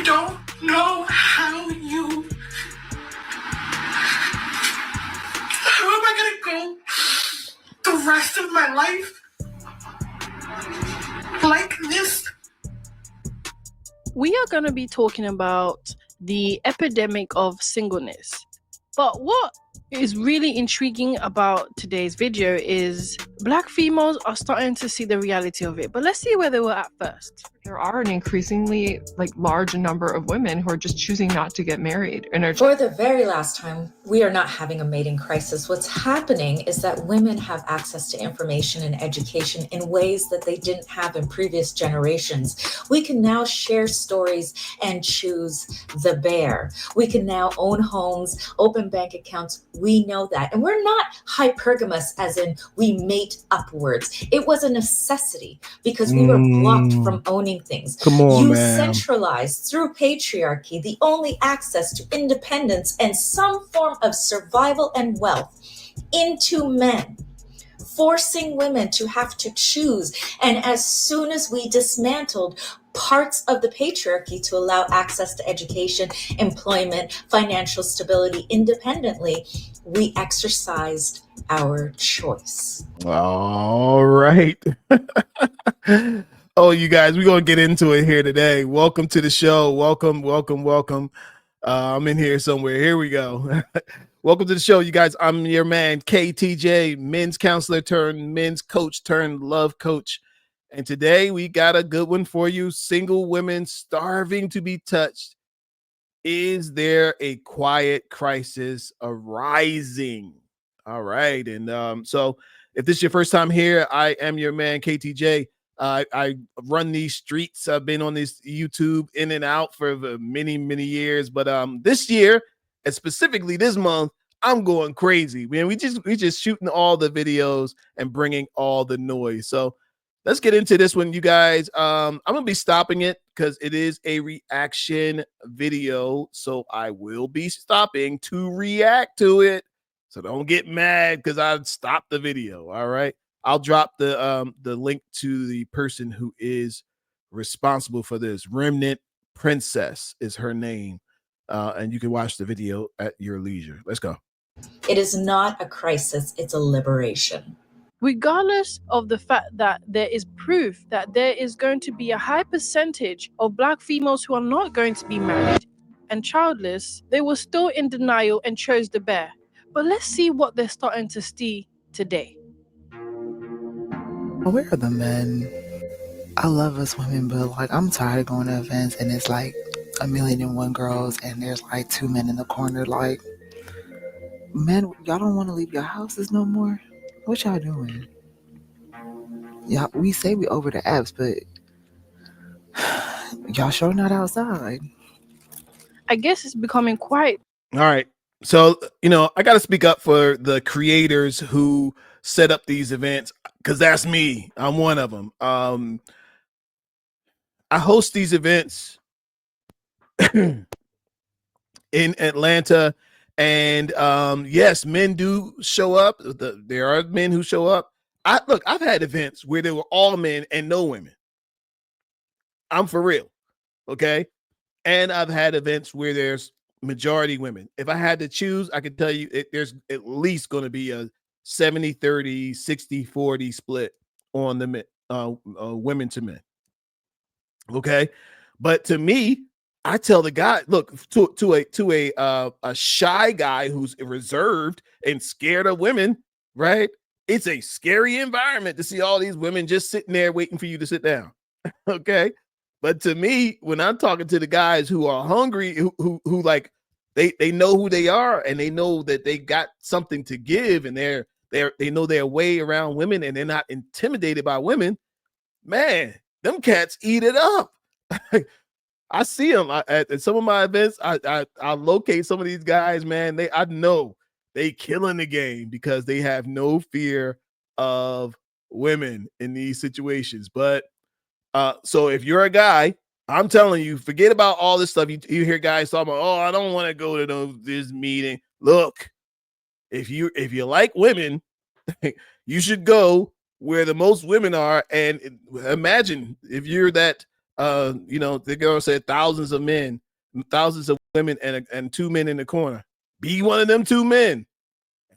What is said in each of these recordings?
don't know how am I gonna go the rest of my life like this? We are going to be talking about the epidemic of singleness. But what is really intriguing about today's video is Black females are starting to see the reality of it. But let's see where they were at first. There are an increasingly large number of women who are just choosing not to get married. And for the very last time, we are not having a mating crisis. What's happening is that women have access to information and education in ways that they didn't have in previous generations. We can now share stories and choose the bear. We can now own homes, open bank accounts. We know that. And we're not hypergamous as in we mate upwards. It was a necessity because we were blocked from owning things. Come on, you man. Centralized through patriarchy the only access to independence and some form of survival and wealth into men, forcing women to have to choose. And as soon as we dismantled parts of the patriarchy to allow access to education, employment, financial stability independently, we exercised our choice. All right. Oh, you guys, we're going to get into it here today. Welcome to the show. Welcome. I'm in here somewhere. Here we go. Welcome to the show, you guys. I'm your man, KTJ, men's counselor turned men's coach turned love coach. And today we got a good one for you. Single women starving to be touched. Is there a quiet crisis arising? All right. And so if this is your first time here, I am your man, KTJ. I run these streets. I've been on this YouTube in and out for many, many years. But this year, and specifically this month, I'm going crazy. Man, we just shooting all the videos and bringing all the noise. So let's get into this one, you guys. I'm going to be stopping it because it is a reaction video. So I will be stopping to react to it. So don't get mad because I stopped the video. All right. I'll drop the link to the person who is responsible for this. Remnant Princess is her name. And you can watch the video at your leisure. Let's go. It is not a crisis. It's a liberation. Regardless of the fact that there is proof that there is going to be a high percentage of Black females who are not going to be married and childless, they were still in denial and chose the bear. But let's see what they're starting to see today. Where are the men? I love us women, but I'm tired of going to events and it's 1,000,001 girls and there's 2 men in the corner. Men, y'all don't want to leave your houses no more? What y'all doing? Y'all, we say we over the apps, but y'all sure not outside. I guess it's becoming quiet. All right. So, I got to speak up for the creators who set up these events because that's me. I'm one of them. I host these events in Atlanta, and yes, men do show up. There are men who show up. I've had events where there were all men and no women. I'm for real. Okay. And I've had events where there's majority women. If I had to choose, I could tell you there's at least going to be a 70-30, 60-40 split on the women to men. Okay. But to me, I tell the guy, look, to a shy guy who's reserved and scared of women, right? It's a scary environment to see all these women just sitting there waiting for you to sit down. Okay. But to me, when I'm talking to the guys who are hungry, who they know who they are and they know that they got something to give and they know their way around women and they're not intimidated by women, man, them cats eat it up. I see them at some of my events. I locate some of these guys, man. I know they killing the game because they have no fear of women in these situations. But so if you're a guy, I'm telling you, forget about all this stuff. You hear guys talking about, oh, I don't want to go to this meeting. Look, if you like women, you should go where the most women are. And imagine if you're that The girl said thousands of men, thousands of women, and 2 men in the corner. Be one of them 2 men,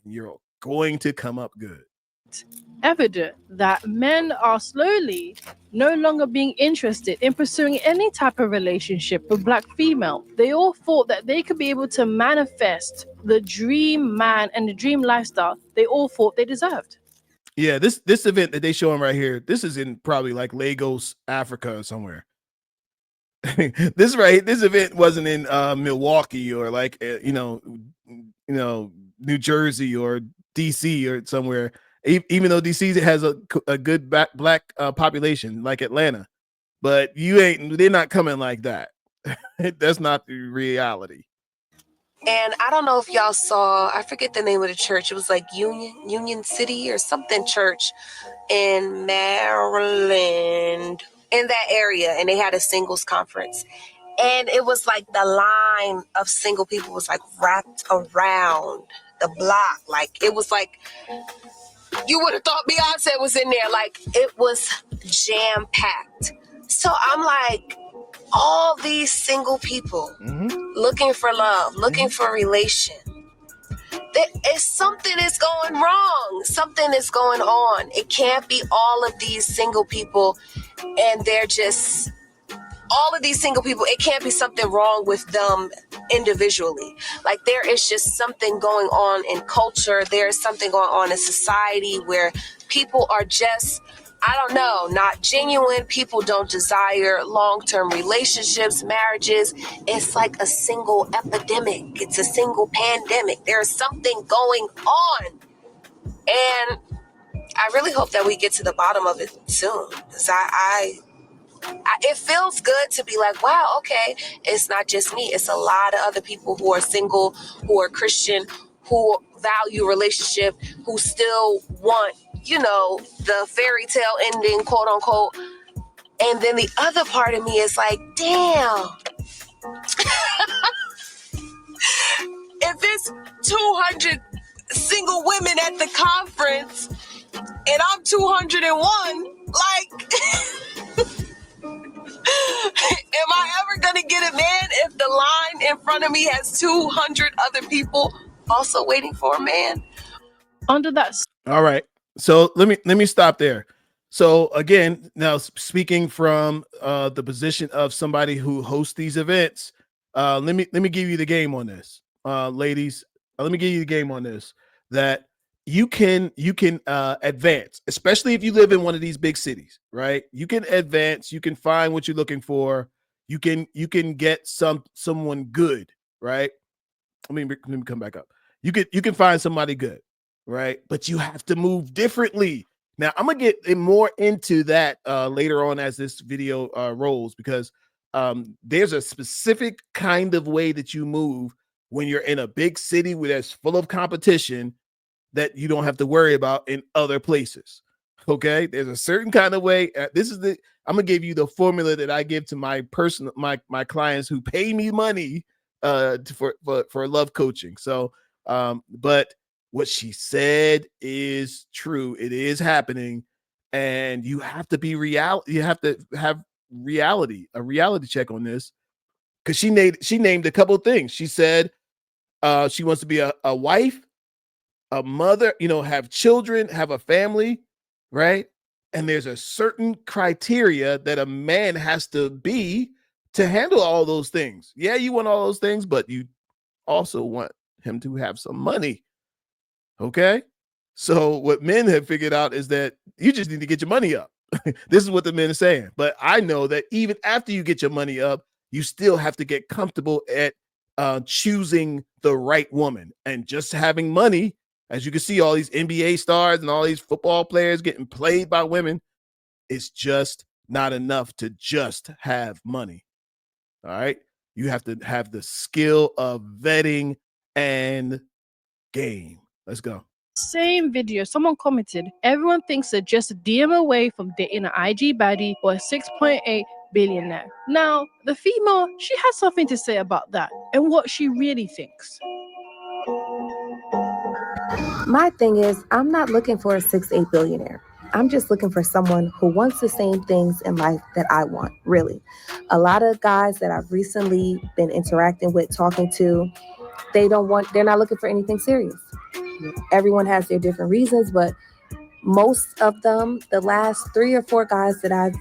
and you're going to come up good. Evident that men are slowly no longer being interested in pursuing any type of relationship with black female. They all thought that they could be able to manifest the dream man and the dream lifestyle they all thought they deserved. Yeah, this event that they showing right here, this is in probably like Lagos, Africa or somewhere. This event wasn't in Milwaukee or like New Jersey or DC or somewhere. Even though DC has a good black population like Atlanta, but they're not coming like that. That's not the reality. And I don't know if y'all saw, I forget the name of the church. It was like Union City or something church in Maryland, in that area. And they had a singles conference. And it was like the line of single people was like wrapped around the block. Like it was like, you would have thought Beyonce was in there. Like it was jam packed. So I'm like, all these single people looking for love, looking for relation. Something is going wrong. Something is going on. It can't be all of these single people and they're just all of these single people. It can't be something wrong with them individually. Like there is just something going on in culture. There is something going on in society where people are just, I don't know, not genuine. People don't desire long-term relationships, marriages. It's like a single epidemic. It's a single pandemic. There's something going on. And I really hope that we get to the bottom of it soon. Because it feels good to be like, wow, okay, it's not just me. It's a lot of other people who are single, who are Christian, who value relationship, who still want, the fairy tale ending, quote unquote. And then the other part of me is like, damn, if it's 200 single women at the conference and I'm 201, like, am I ever going to get a man if the line in front of me has 200 other people also waiting for a man? Under that. All right. So let me stop there. So again, now speaking from the position of somebody who hosts these events, let me give you the game on this, ladies. Let me give you the game on this. That you can advance, especially if you live in one of these big cities, right? You can advance. You can find what you're looking for. You can get someone good, right? Let me come back up. You can find somebody good. Right. But you have to move differently. Now, I'm going to get more into that later on as this video rolls, because there's a specific kind of way that you move when you're in a big city where that's full of competition that you don't have to worry about in other places. OK, there's a certain kind of way. I'm going to give you the formula that I give to my clients who pay me money for love coaching. So but what she said is true. It is happening, and you have to be You have to have a reality check on this, because she named a couple of things. She said she wants to be a wife, a mother, have children, have a family, right? And there's a certain criteria that a man has to be to handle all those things. Yeah, you want all those things, but you also want him to have some money. Okay. So what men have figured out is that you just need to get your money up. This is what the men are saying. But I know that even after you get your money up, you still have to get comfortable at choosing the right woman. And just having money, as you can see, all these NBA stars and all these football players getting played by women, is just not enough to just have money. All right. You have to have the skill of vetting and game. Let's go. Same video, someone commented, everyone thinks they're just a DM away from dating an IG baddie or a 6.8 billionaire. Now, the female, she has something to say about that and what she really thinks. My thing is, I'm not looking for a 6'8" billionaire. I'm just looking for someone who wants the same things in life that I want, really. A lot of guys that I've recently been interacting with, talking to, they're not looking for anything serious. Everyone has their different reasons, but most of them, the last 3 or 4 guys that I've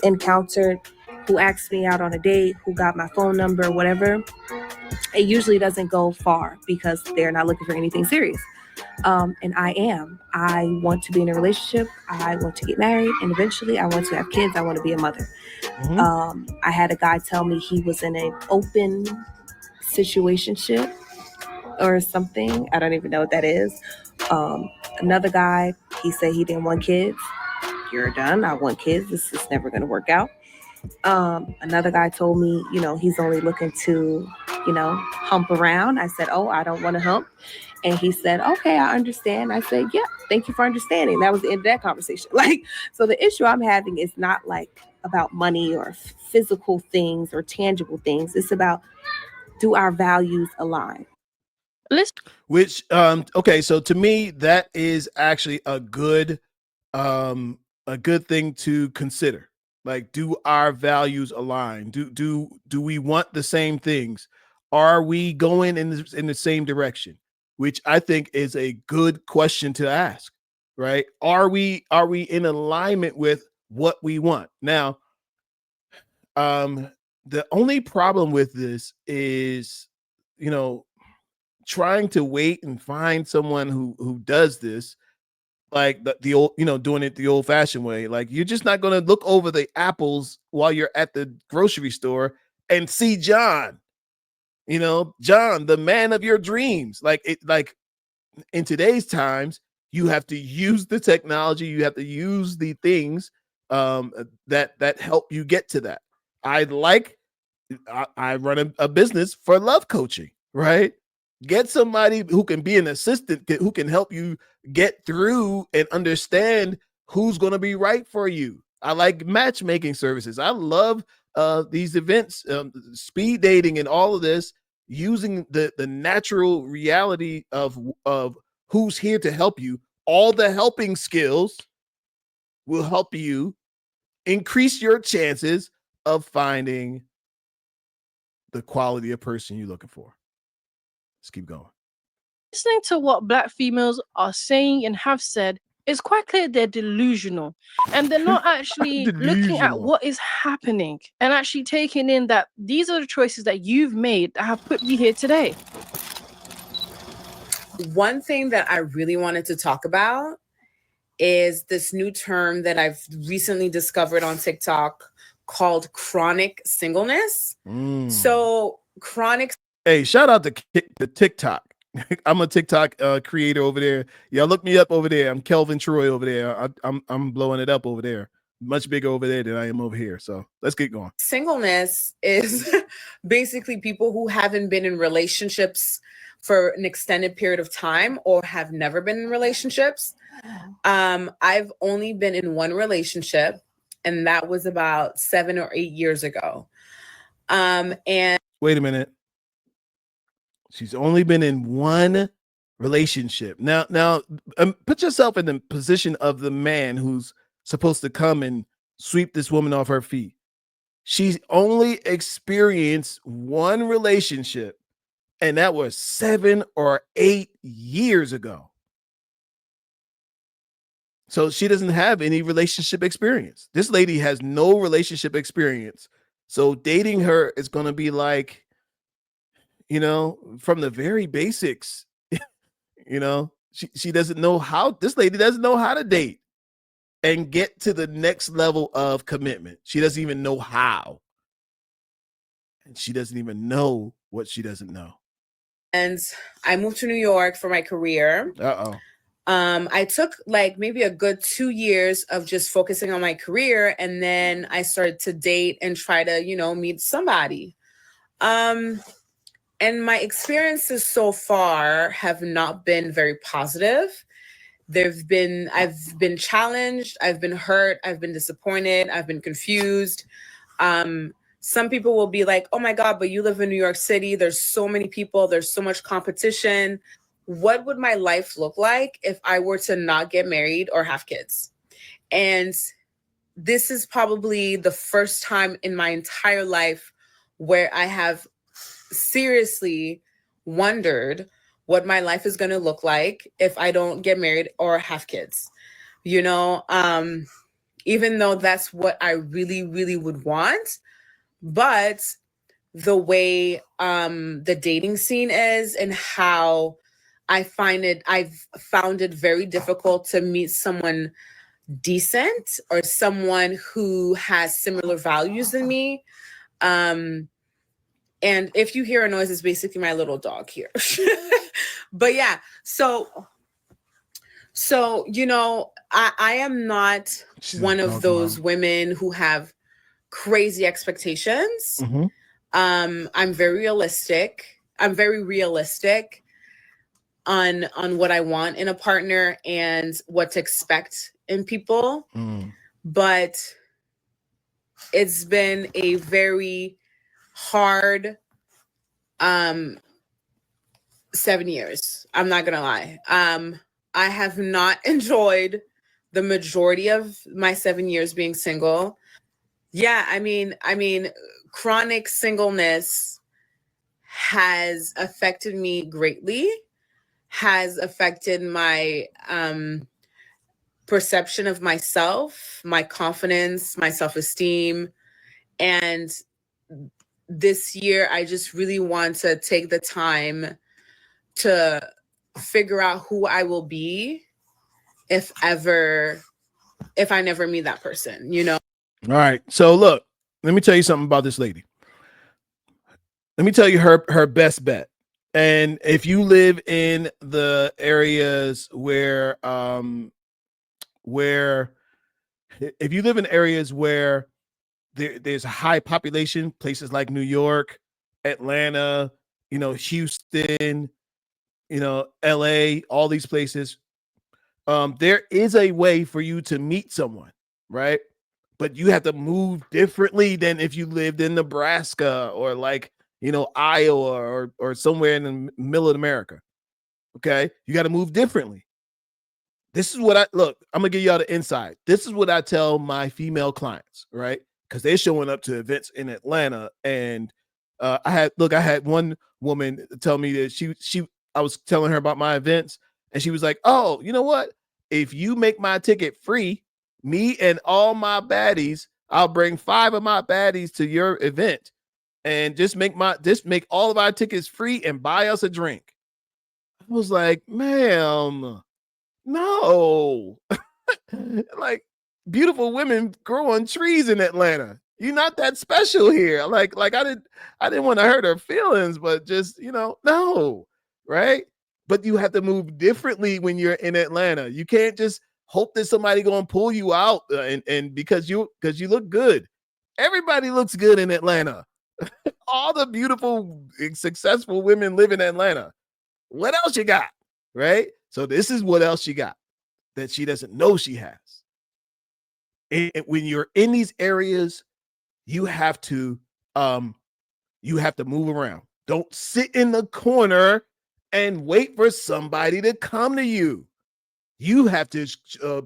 encountered who asked me out on a date, who got my phone number, whatever, it usually doesn't go far because they're not looking for anything serious. And I am. I want to be in a relationship. I want to get married. And eventually I want to have kids. I want to be a mother. I had a guy tell me he was in an open situationship or something. I don't even know what that is. Another guy, he said he didn't want kids. You're done. I want kids. This is never going to work out. Another guy told me, he's only looking to, hump around. I said, oh, I don't want to hump. And he said, okay, I understand. I said, yeah, thank you for understanding. That was the end of that conversation. So the issue I'm having is not about money or physical things or tangible things. It's about, do our values align? Which, okay, so to me, that is actually a good thing to consider. Do our values align? Do we want the same things? Are we going in the same direction? Which I think is a good question to ask, right? Are we in alignment with what we want? Now, the only problem with this is, trying to wait and find someone who does this, the old, doing it the old fashioned way. You're just not going to look over the apples while you're at the grocery store and see John, John, the man of your dreams. In today's times, you have to use the technology. You have to use the things that help you get to that. I run a business for love coaching, right? Get somebody who can be an assistant, who can help you get through and understand who's going to be right for you. I like matchmaking services. I love these events, speed dating and all of this, using the natural reality of who's here to help you. All the helping skills will help you increase your chances of finding the quality of person you're looking for. Let's keep going. Listening to what Black females are saying and have said, it's quite clear they're delusional, and they're not actually looking at what is happening and actually taking in that these are the choices that you've made that have put you here today. One thing that I really wanted to talk about is this new term that I've recently discovered on TikTok called chronic singleness. So chronic. Hey, shout out to the TikTok. I'm a TikTok creator over there. Y'all look me up over there. I'm Kelvin Troy over there. I'm blowing it up over there. Much bigger over there than I am over here. So let's get going. Singleness is basically people who haven't been in relationships for an extended period of time or have never been in relationships. I've only been in one relationship, and that was about 7 or 8 years ago. And wait a minute. She's only been in one relationship. Now, put yourself in the position of the man who's supposed to come and sweep this woman off her feet. She's only experienced one relationship, and that was 7 or 8 years ago. So she doesn't have any relationship experience. This lady has no relationship experience. So dating her is going to be like, from the very basics. She doesn't know how. This lady doesn't know how to date and get to the next level of commitment. She doesn't even know how. And she doesn't even know what she doesn't know. And I moved to New York for my career. I took maybe a good 2 years of just focusing on my career. And then I started to date and try to, meet somebody. And my experiences so far have not been very positive. I've been challenged, I've been hurt, I've been disappointed, I've been confused. Some people will be like, oh my God, but you live in New York City. There's so many people, there's so much competition. What would my life look like if I were to not get married or have kids? And this is probably the first time in my entire life where I have seriously wondered what my life is going to look like if I don't get married or have kids. You know, even though that's what I really, really would want, but the way the dating scene is and how I've found it very difficult to meet someone decent or someone who has similar values than me. And if you hear a noise, it's basically my little dog here. But yeah, so you know, I am not one of those women who have crazy expectations. Mm-hmm. I'm very realistic. I'm very realistic on what I want in a partner and what to expect in people. But it's been a very hard 7 years. I'm not gonna lie. I have not enjoyed the majority of my 7 years being single. Yeah, I mean, chronic singleness has affected me greatly, has affected my perception of myself, my confidence, my self-esteem. And this year, I just really want to take the time to figure out who I will be if I never meet that person, you know? All right. So look, let me tell you something about this lady. Let me tell you her best bet. And if you live in the areas where if you live in areas where there's a high population, places like New York, Atlanta, you know, Houston, you know, LA, all these places, there is a way for you to meet someone, right? But you have to move differently than if you lived in Nebraska or like, you know, Iowa or somewhere in the middle of America. Okay. You got to move differently. This is what I'm gonna give y'all the insight. This is what I tell my female clients, right? Because they're showing up to events in Atlanta. And I had one woman tell me that I was telling her about my events, and she was like, "Oh, you know what? If you make my ticket free, me and all my baddies, I'll bring 5 of my baddies to your event and just make all of our tickets free and buy us a drink." I was like, "Ma'am, no." Like, beautiful women grow on trees in Atlanta. You're not that special here. Like I didn't want to hurt her feelings, but just, you know, no, right? But you have to move differently when you're in Atlanta. You can't just hope that somebody gonna pull you out and because you look good. Everybody looks good in Atlanta. All the beautiful, successful women live in Atlanta. What else you got? Right? So this is what else she got that she doesn't know she has. And when you're in these areas, you have to move around. Don't sit in the corner and wait for somebody to come to you. You have to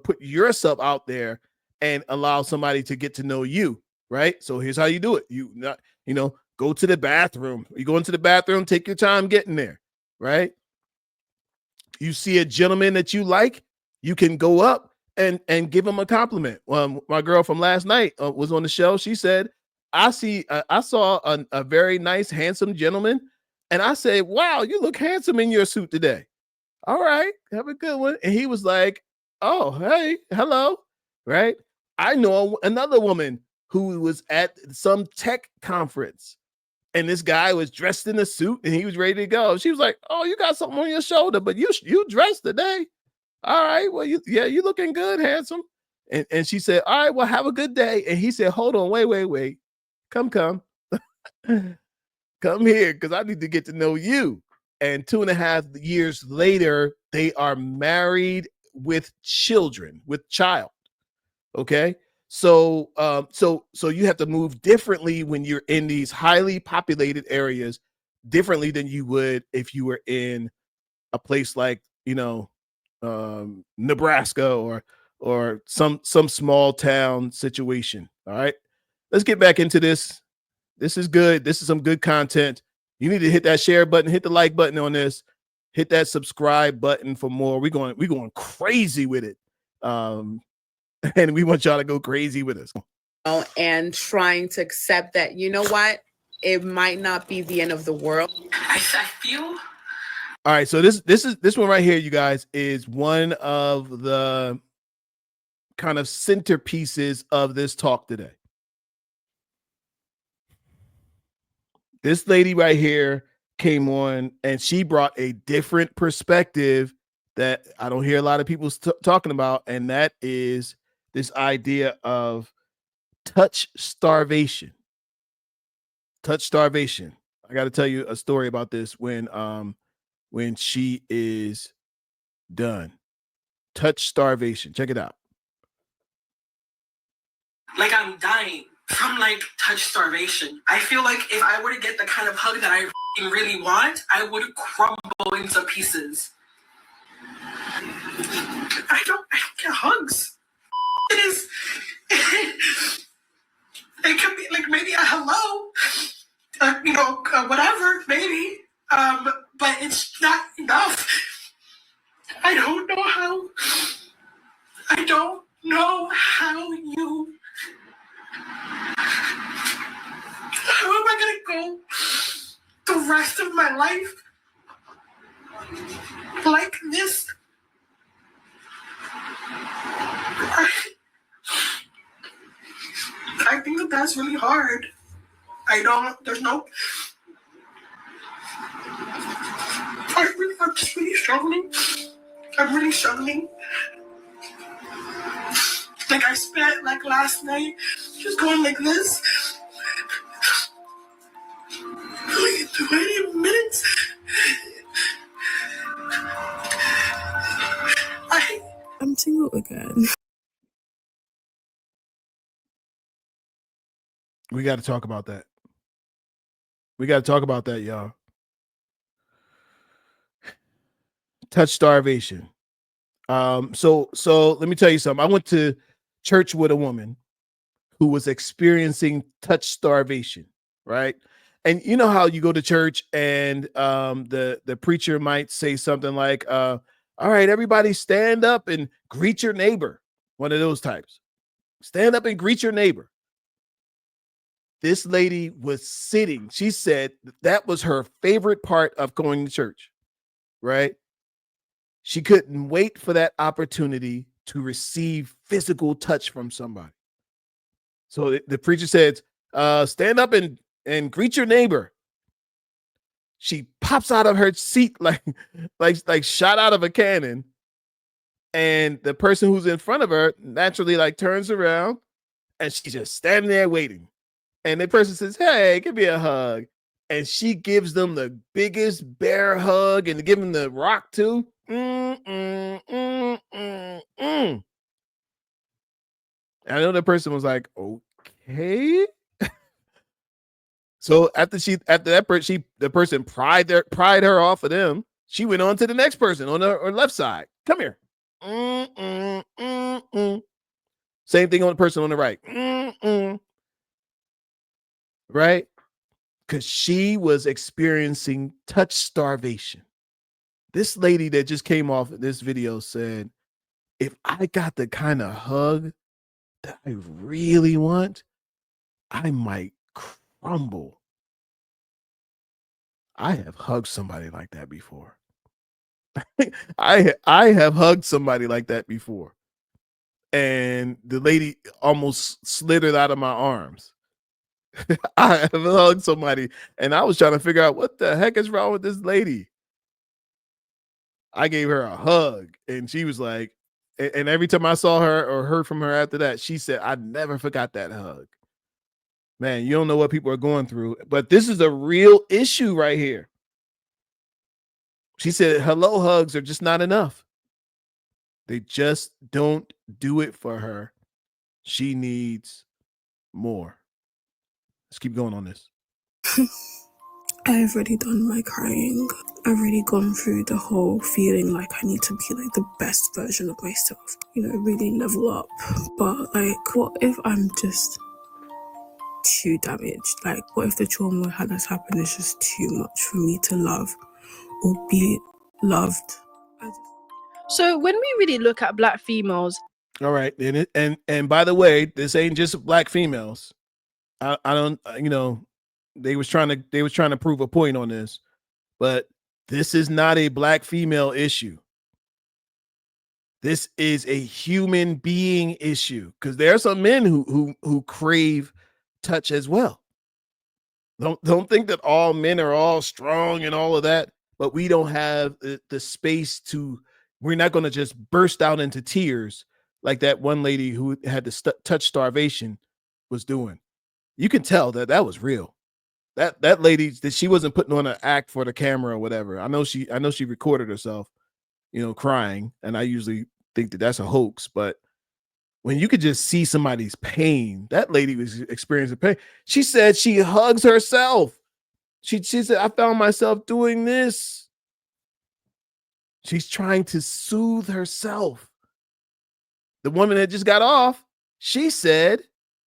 put yourself out there and allow somebody to get to know you, right? So here's how you do it. Go to the bathroom. You go into the bathroom, take your time getting there, right? You see a gentleman that you like, you can go up and give him a compliment. My girl from last night was on the show. She said, I saw a very nice, handsome gentleman. And I said, "Wow, you look handsome in your suit today. All right, have a good one." And he was like, "Oh, hey, hello." Right. I know another woman who was at some tech conference, and this guy was dressed in a suit and he was ready to go. She was like, "Oh, you got something on your shoulder, but you dressed today. All right, well, you looking good, handsome." And she said, "All right, well, have a good day." And he said, "Hold on, wait. Come. Come here, because I need to get to know you." And 2.5 years later, they are married with children, with child. Okay. So you have to move differently when you're in these highly populated areas, differently than you would if you were in a place like, Nebraska or some small town situation. All right, let's get back into this. This is good. This is some good content. You need to hit that share button, hit the like button on this, hit that subscribe button for more. We're going crazy with it. And we want y'all to go crazy with us. And trying to accept that, you know what, it might not be the end of the world. I feel. All right, so this one right here, you guys, is one of the kind of centerpieces of this talk today. This lady right here came on and she brought a different perspective that I don't hear a lot of people talking about, and that is this idea of touch starvation. Touch starvation. I got to tell you a story about this when she is done. Touch starvation. Check it out. Like I'm dying from like touch starvation. I feel like if I were to get the kind of hug that I really want, I would crumble into pieces. I don't get hugs. It is. It could be like maybe a hello, whatever, maybe. But it's not enough. I don't know how you. How am I gonna go the rest of my life like this? I think that's really hard. I'm just really struggling. I'm really struggling. Like I spent like last night just going like this. Like 20 minutes. I'm single again. We got to talk about that. We got to talk about that, y'all. Touch starvation. So let me tell you something. I went to church with a woman who was experiencing touch starvation, right? And you know how you go to church and the preacher might say something like, all right, everybody stand up and greet your neighbor. One of those types. Stand up and greet your neighbor. This lady was sitting. She said that was her favorite part of going to church, right? She couldn't wait for that opportunity to receive physical touch from somebody. So the preacher said, stand up and greet your neighbor. She pops out of her seat like shot out of a cannon. And the person who's in front of her naturally like turns around and she's just standing there waiting. And the person says, hey, give me a hug. And she gives them the biggest bear hug and give them the rock too. I know the person was like, okay. So the person pried her off of them. She went on to the next person on her left side. Come here. Same thing on the person on the right. Right? Because she was experiencing touch starvation. This lady that just came off of this video said, if I got the kind of hug that I really want, I might crumble. I have hugged somebody like that before. I have hugged somebody like that before. And the lady almost slithered out of my arms. I have hugged somebody and I was trying to figure out what the heck is wrong with this lady. I gave her a hug and she was like, and every time I saw her or heard from her after that, she said, I never forgot that hug. Man, you don't know what people are going through, but this is a real issue right here. She said, hello hugs are just not enough. They just don't do it for her. She needs more. Let's keep going on this. I've already done my crying. I've already gone through the whole feeling like I need to be like the best version of myself, really level up. But like, what if I'm just too damaged? Like, what if the trauma that's happened is just too much for me to love or be loved? So when we really look at Black females, all right, and by the way, this ain't just Black females. I don't, they was trying to prove a point on this, but this is not a Black female issue. This is a human being issue, because there are some men who crave touch as well. Don't think that all men are all strong and all of that, but we don't have the space to. We're not going to just burst out into tears like that one lady who had the touch starvation was doing. You can tell that was real. That lady, that she wasn't putting on an act for the camera or whatever. I know she recorded herself, crying, and I usually think that that's a hoax, but when you could just see somebody's pain, that lady was experiencing pain. She said she hugs herself. She said, I found myself doing this. She's trying to soothe herself. The woman that just got off, she said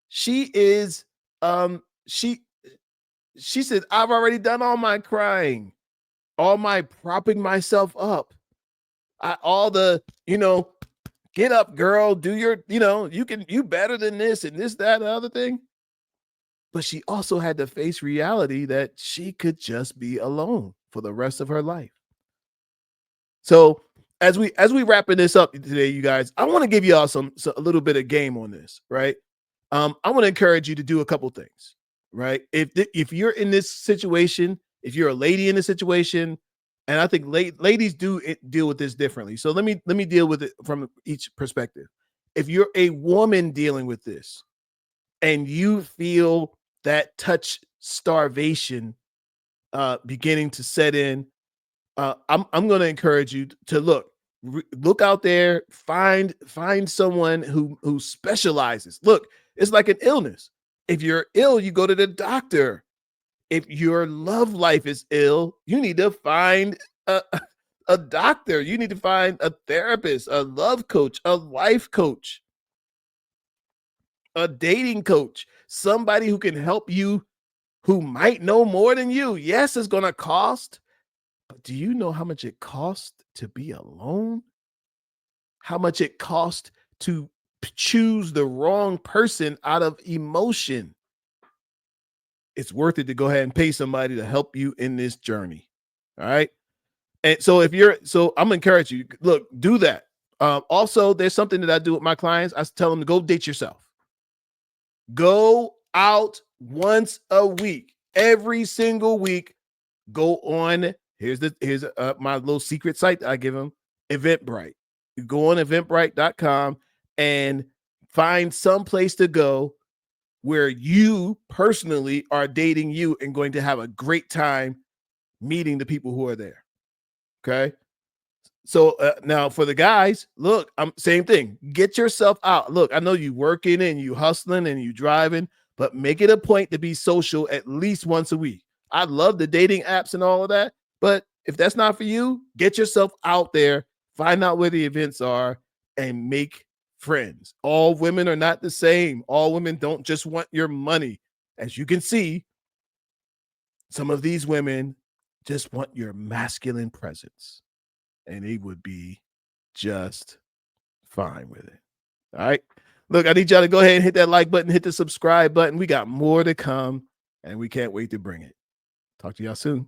she said, I've already done all my crying, all my propping myself up. All the, get up, girl, do your, you better than this and this, that, and the other thing. But she also had to face reality that she could just be alone for the rest of her life. So as we wrapping this up today, you guys, I want to give y'all a little bit of game on this, right? I want to encourage you to do a couple things, right? If you're in this situation, if you're a lady in this situation, and I think ladies do deal with this differently. So let me deal with it from each perspective. If you're a woman dealing with this and you feel that touch starvation beginning to set in, I'm going to encourage you to look out there, find someone who specializes. Look, it's like an illness. If you're ill, you go to the doctor. If your love life is ill, you need to find a doctor. You need to find a therapist, a love coach, a life coach, a dating coach, somebody who can help you, who might know more than you. Yes, it's going to cost, but do you know how much it costs to be alone? How much it costs to choose the wrong person out of emotion? It's worth it to go ahead and pay somebody to help you in this journey. All right. And so I'm encourage you, look, do that. Also, there's something that I do with my clients. I tell them to go date yourself. Go out once a week, every single week. Go on. Here's my little secret site that I give them, Eventbrite. You go on eventbrite.com and find some place to go where you personally are dating you and going to have a great time meeting the people who are there. Okay. So now for the guys, look, same thing. Get yourself out. Look, I know you working and you hustling and you driving, but make it a point to be social at least once a week. I love the dating apps and all of that, but if that's not for you, get yourself out there, find out where the events are, and make friends. All women are not the same. All women don't just want your money. As you can see, some of these women just want your masculine presence, and they would be just fine with it. All right. Look, I need y'all to go ahead and hit that like button, hit the subscribe button. We got more to come, and we can't wait to bring it. Talk to y'all soon.